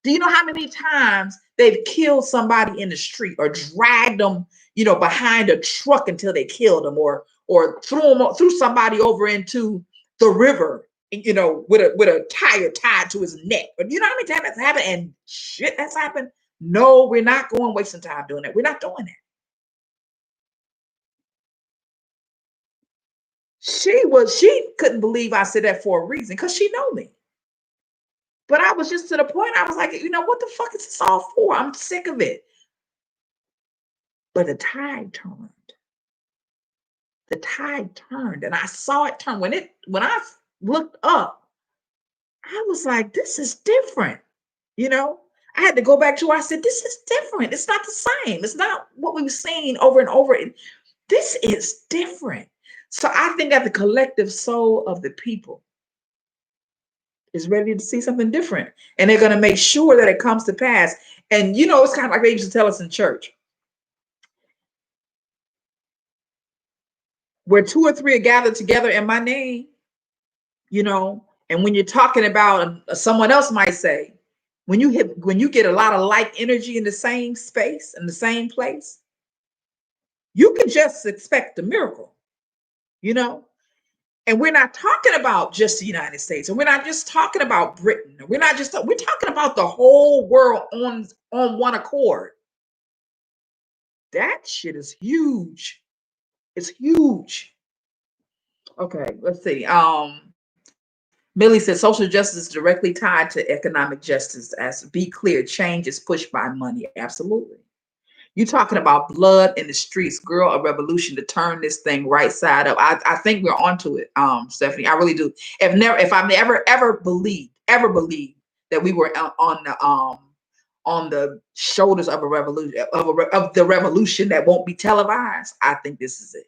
Do you know how many times they've killed somebody in the street or dragged them, behind a truck until they killed them, or threw somebody over into the river, with a tire tied to his neck? But you know how many times that's happened? And shit, that's happened. No, we're not going wasting time doing that. We're not doing that. She couldn't believe I said that for a reason, because she know me. But I was just to the point, I was like, you know, what the fuck is this all for? I'm sick of it. But the tide turned. The tide turned, and I saw it turn. When I looked up, I was like, this is different. You know, I had to go back to where I said, this is different. It's not the same. It's not what we've seen over and over. This is different. So I think that the collective soul of the people is ready to see something different. And they're going to make sure that it comes to pass. And, you know, it's kind of like they used to tell us in church. Where two or three are gathered together in my name, you know, and when you're talking about someone else might say, when you get a lot of like energy in the same space, in the same place, you can just expect a miracle, you know. And we're not talking about just the United States, and we're not just talking about Britain. We're talking about the whole world on one accord. That shit is huge. It's huge. Okay, let's see. Millie said social justice is directly tied to economic justice. As be clear, change is pushed by money. Absolutely. You talking about blood in the streets, girl, a revolution to turn this thing right side up. I think we're onto it, Stephanie. I really do. If I've ever believed that we were on the shoulders of a revolution, of the revolution that won't be televised, I think this is it.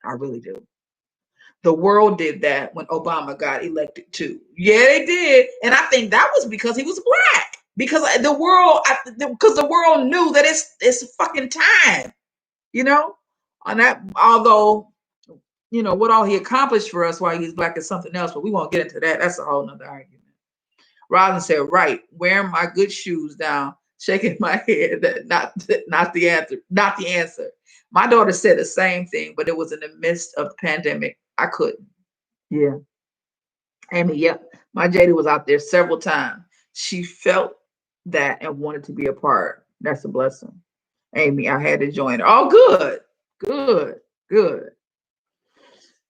I really do. The world did that when Obama got elected too. Yeah, they did. And I think that was because he was black. Because the world knew that it's fucking time, you know? On that, although, you know, what all he accomplished for us while he's black is something else, but we won't get into that. That's a whole nother argument. Robin said, right, wearing my good shoes down, shaking my head. Not the answer. My daughter said the same thing, but it was in the midst of the pandemic. I couldn't. Yeah. Amy, yep. My JD was out there several times. She felt that and wanted to be a part. That's a blessing. Amy, I had to join her. Oh, good. Good. Good.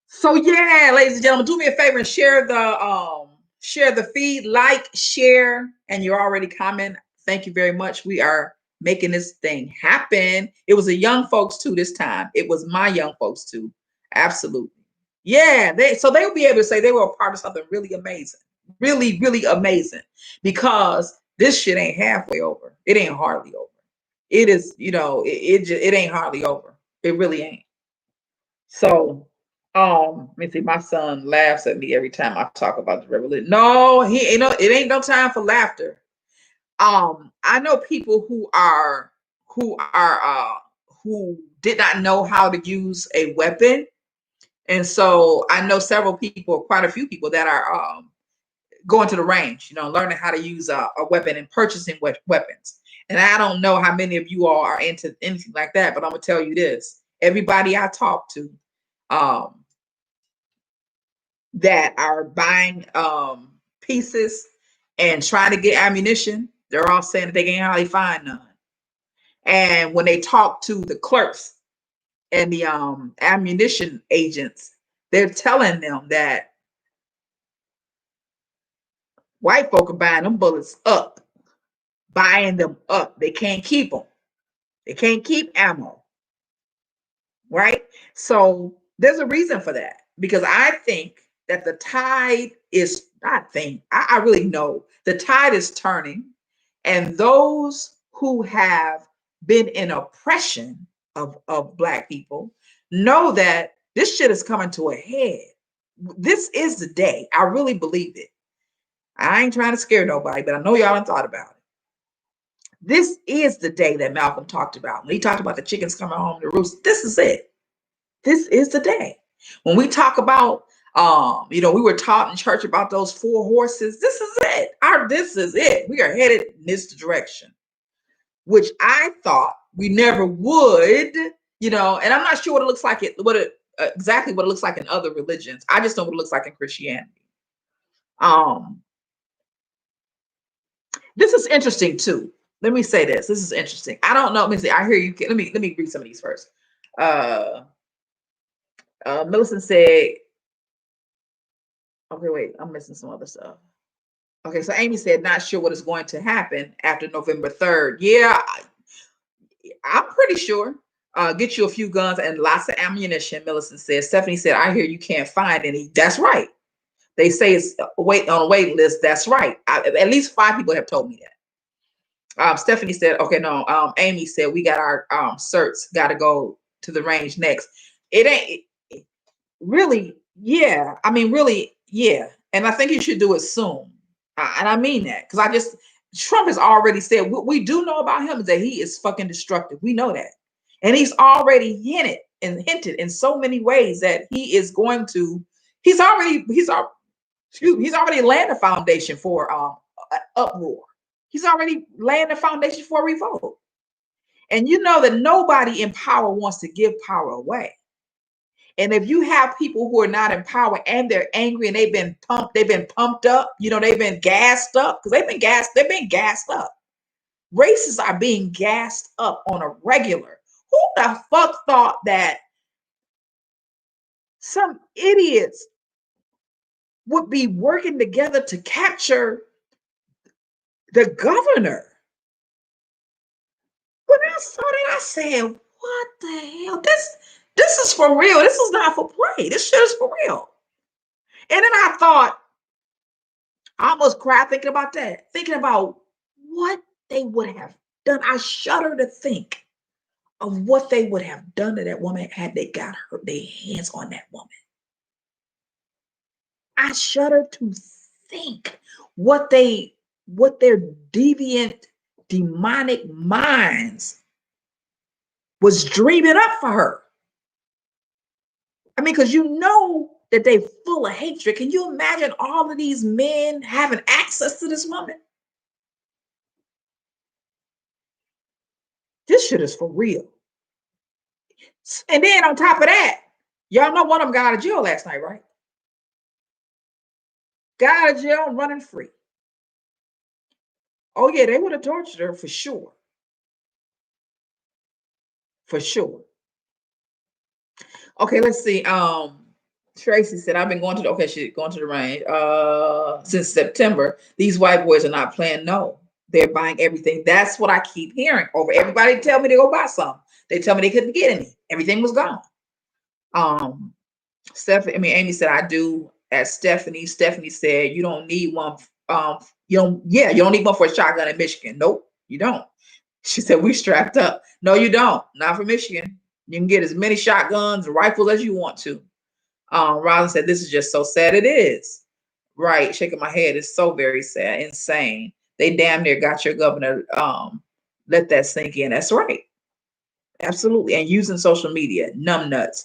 So yeah, ladies and gentlemen, do me a favor and share the feed, like, share, and you're already commenting. Thank you very much. We are making this thing happen. It was the young folks too this time. It was my young folks too. Absolutely. Yeah, they will be able to say they were a part of something really amazing. Really, really amazing. Because this shit ain't halfway over. It ain't hardly over. It is, you know, it ain't hardly over. It really ain't. So let me see. My son laughs at me every time I talk about the revolution. No, it ain't no time for laughter. I know people who did not know how to use a weapon. And so I know quite a few people that are going to the range, you know, learning how to use a weapon and purchasing weapons. And I don't know how many of you all are into anything like that, but I'm gonna tell you this: everybody I talk to that are buying pieces and trying to get ammunition, they're all saying that they can't hardly find none. And when they talk to the clerks and the ammunition agents, they're telling them that white folk are buying them bullets up, buying them up. They can't keep them. They can't keep ammo, right? So there's a reason for that, because I think that the tide is, I really know the tide is turning, and those who have been in oppression of Black people know that this shit is coming to a head. This is the day. I really believe it. I ain't trying to scare nobody, but I know y'all done thought about it. This is the day that Malcolm talked about. When he talked about the chickens coming home to roost, this is it. This is the day. When we talk about, you know, we were taught in church about those 4 horses. This is it. This is it. We are headed in this direction, which I thought we never would, you know, and I'm not sure what it looks like, exactly what it looks like in other religions. I just know what it looks like in Christianity. This is interesting too. Let me say this. This is interesting. I don't know. Let me see. I hear you. Let me read some of these first. Millicent said, okay, wait, I'm missing some other stuff. Okay, so Amy said, not sure what is going to happen after November 3rd. Yeah, I'm pretty sure. Get you a few guns and lots of ammunition, Millicent said. Stephanie said, I hear you can't find any. That's right. They say it's wait on a wait list. That's right. At least 5 people have told me that. Stephanie said, okay, no. Amy said, we got our certs, got to go to the range next. It ain't really, yeah. I mean, really, yeah. And I think you should do it soon. And I mean that because Trump has already said what we do know about him is that he is fucking destructive. We know that. And he's already hinted in so many ways that he is going to, he's already laying the foundation for an uproar. He's already laying the foundation for a revolt. And you know that nobody in power wants to give power away. And if you have people who are not in power and they're angry and they've been pumped up, you know, they've been gassed up because they've been gassed up. Racists are being gassed up on a regular. Who the fuck thought that some idiots would be working together to capture the governor? When I saw that, I said, what the hell? This is for real. This is not for play. This shit is for real. And then I thought, I almost cried thinking about that, thinking about what they would have done. I shudder to think of what they would have done to that woman had they got their hands on that woman. I shudder to think what their deviant, demonic minds was dreaming up for her. I mean, because you know that they're full of hatred. Can you imagine all of these men having access to this woman? This shit is for real. And then on top of that, y'all know one of them got out of jail last night, right? Got out of jail and running free. Oh yeah, they would have tortured her for sure. For sure. Okay, let's see. Tracy said, I've been going to she's going to the range since September. These white boys are not playing no. They're buying everything. That's what I keep hearing over. Everybody tell me to go buy some. They tell me they couldn't get any. Everything was gone. Amy said, I do. As Stephanie said, you don't need one. You don't need one for a shotgun in Michigan. Nope, you don't. She said, we strapped up. No, you don't. Not for Michigan. You can get as many shotguns and rifles as you want to. Robin said, this is just so sad. It is. Right. Shaking my head. It's so very sad. Insane. They damn near got your governor. Let that sink in. That's right. Absolutely. And using social media. Numb nuts.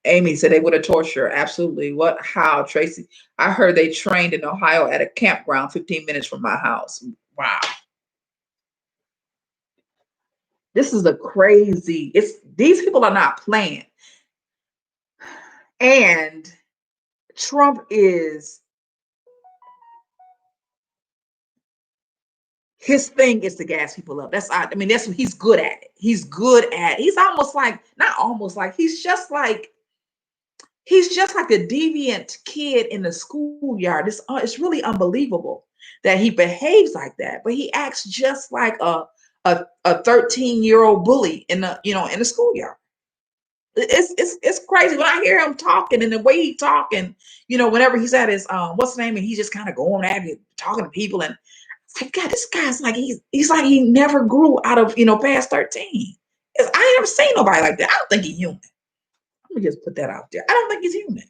Amy said they would have tortured her. Absolutely. What? How? Tracy? I heard they trained in Ohio at a campground 15 minutes from my house. Wow. This is a crazy. These people are not playing. And Trump is, his thing is to gas people up. That's what he's good at it. He's good at it. He's almost like, not almost like, he's just like a deviant kid in the schoolyard. It's really unbelievable that he behaves like that, but he acts just like a 13-year-old bully in the schoolyard. It's crazy when I hear him talking and the way he talking, whenever he's at his what's the name, and he's just kind of going at it, talking to people, and like, God, this guy's like he's like he never grew out of past 13. I ain't never seen nobody like that. I don't think he's human. Let me just put that out there. I don't think he's human.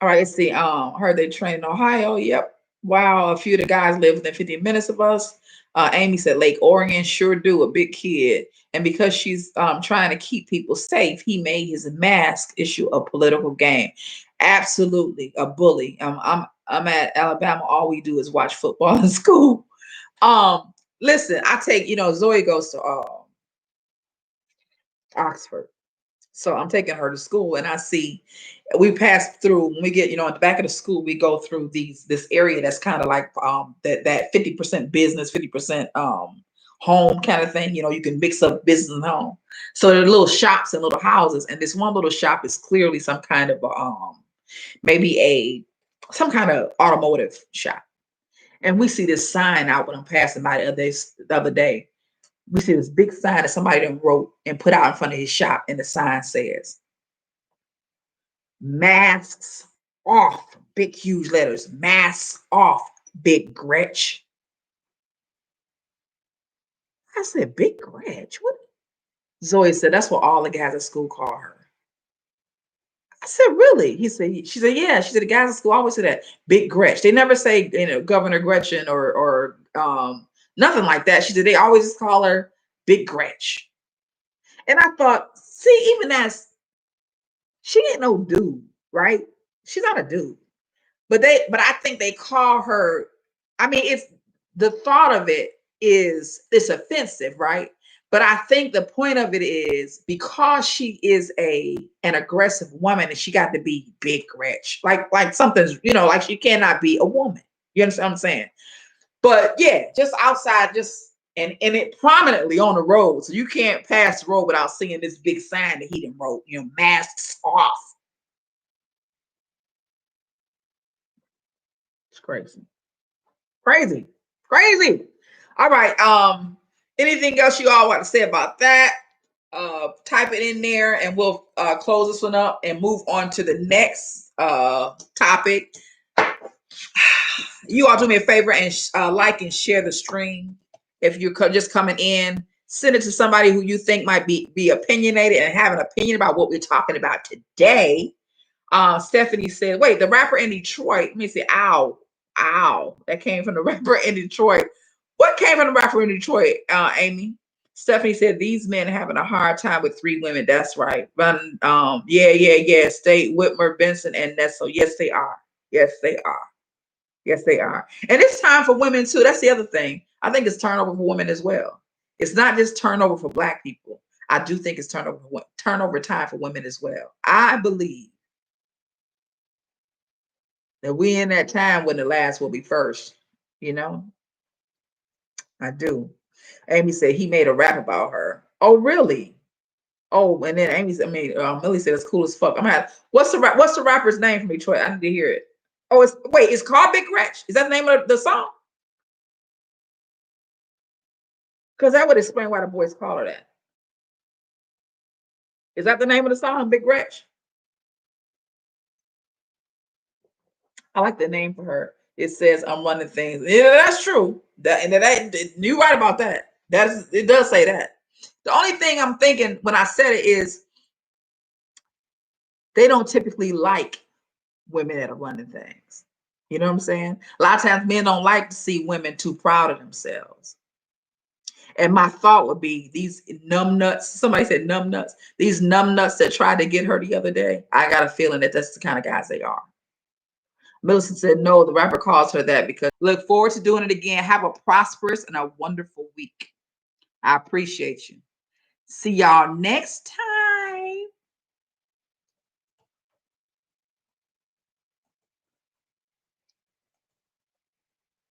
All right, let's see. Heard they train in Ohio. Yep. Wow, a few of the guys live within 15 minutes of us. Amy said Lake Oregon, sure do, a big kid. And because she's trying to keep people safe, he made his mask issue a political game. Absolutely, a bully. I'm at Alabama. All we do is watch football in school. Listen, I take, Zoe goes to Oxford. So I'm taking her to school, and I see we pass through when we get, in the back of the school, we go through this area that's kind of like that 50% business, 50% home kind of thing. You can mix up business and home. So there are little shops and little houses, and this one little shop is clearly some kind of maybe a some kind of automotive shop. And we see this sign out when I'm passing by the other day. We see this big sign that somebody done wrote and put out in front of his shop, and the sign says, "Masks off," big huge letters, "Masks off, Big Gretch." I said, "Big Gretch? What?" Zoe said, "That's what all the guys at school call her." I said, "Really?" She said, "Yeah." She said, "The guys at school always say that, Big Gretch. They never say, Governor Gretchen or nothing like that." She said, "They always just call her Big Gretch." And I thought, see, even as she ain't no dude, right? She's not a dude. But I think they call her, I mean, it's the thought of it's offensive, right? But I think the point of it is because she is an aggressive woman and she got to be Big Gretch. Like something's, like she cannot be a woman. You understand what I'm saying? But yeah, just outside, and it prominently on the road. So you can't pass the road without seeing this big sign that he done wrote, "Masks off." It's crazy. Crazy. Crazy. All right. Anything else you all want to say about that? Type it in there and we'll close this one up and move on to the next topic. You all do me a favor and like and share the stream. If you're just coming in, send it to somebody who you think might be opinionated and have an opinion about what we're talking about today. Stephanie said, "Wait, the rapper in Detroit." Let me see. Ow, ow. That came from the rapper in Detroit. What came from the rapper in Detroit, Amy? Stephanie said, "These men are having a hard time with 3 women." That's right. Yeah. State, Whitmer, Benson, and Nessel. Yes, they are. Yes, they are. Yes, they are. And it's time for women too. That's the other thing. I think it's turnover for women as well. It's not just turnover for Black people. I do think it's turnover time for women as well. I believe that we in that time when the last will be first. You know, I do. Amy said he made a rap about her. Oh, really? Oh, and then Millie said it's cool as fuck. What's the rapper's name from Detroit? I need to hear it. Oh, it's called Big Gretch. Is that the name of the song? Because that would explain why the boys call her that. Is that the name of the song, Big Gretch? I like the name for her. It says, "I'm running things." Yeah, that's true. You're right about that. It does say that. The only thing I'm thinking when I said it is they don't typically like women that are running things. You know what I'm saying? A lot of times men don't like to see women too proud of themselves. And my thought would be these numb nuts. Somebody said numb nuts. These numb nuts that tried to get her the other day. I got a feeling that that's the kind of guys they are. Millicent said, "No, the rapper calls her that because look forward to doing it again. Have a prosperous and a wonderful week." I appreciate you. See y'all next time.